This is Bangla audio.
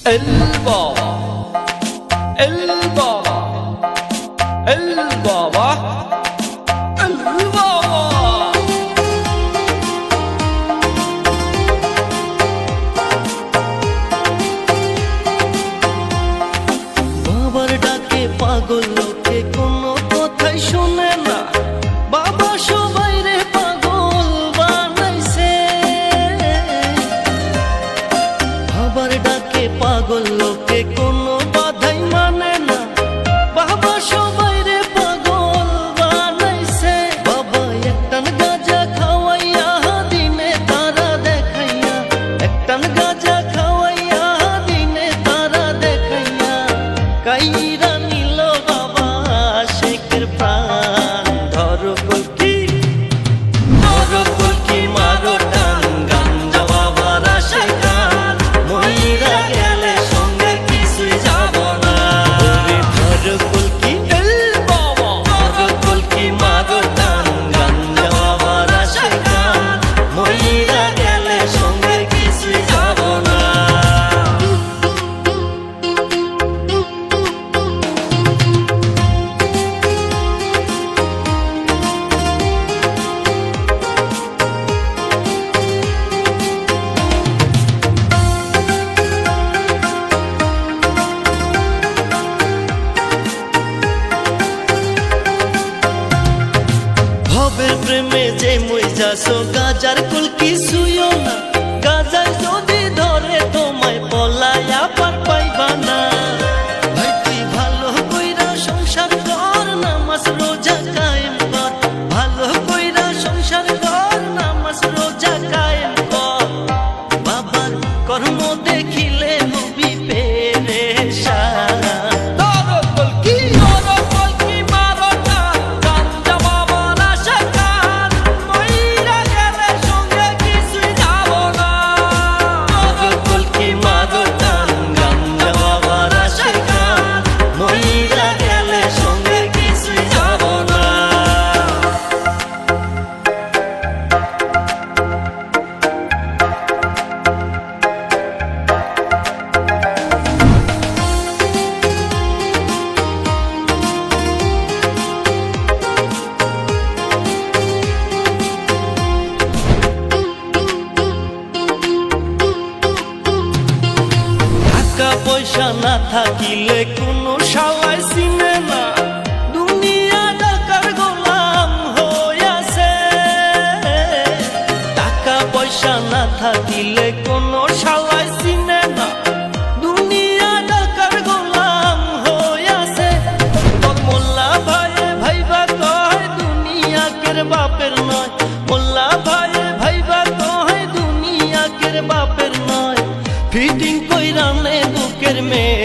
البابا البابا البابا البابا বাবার ডাকে পাগল লোকে কোনো কথাই শুনে না, বাবা সবাই রে পাগল বানাইছে। বাবার ডাকে পাগল লোকে কোনো বাধাই মানে না, বাবা সবাই রে পাগল বানাইছে। বাবা একটান গাঁজা খাওয়াইয়া দিনে তারা দেখাইয়া, একটান গাঁজা খাওয়াইয়া দিনে তারা দেখাইয়া কাইরা নিল বাবা শেখের প্রাণ। ধরো কলকি মারো টান, গাঞ্জা বাবার আশে গান, মহিলা গেলে সঙ্গে কিছুই যাব না। ধরো কলকি মারো টান, গাঞ্জা বাবার আশে গান, মহিলা গেলে সঙ্গে কিছুই যাব না। ভবের প্রেমে যে মই যাসো, গাজার কুল কিছুইও না। গাজায় যদি ধরে তোমায় পলায়া পার পাইবা না। ভাই তুই ভালো কইরা সংসার কর, নামাজ রোজা কায়েম কর। ভালো কইরা সংসার কর, নামাজ রোজা কায়েম কর। বাবার কর্ম দেখিলে হবি পেরেশান। পয়সা না থাকিলে কোনো শালায় চিনে না, দুনিয়া টাকার গোলাম হইয়াছে। টাকা পয়সা না থাকিলে কোনো শালায় চিনে না, দুনিয়া টাকার গোলাম হইয়াছে। তোর মোল্লা ভাইয়ে ভাইবা কয় দুনিয়াকের বাপের নয়, মোল্লা ভাইয়ে ভাইবা কয় দুনিয়াকের বাপের নয়। ফিটিং কইরা নে বুকের মেয়ে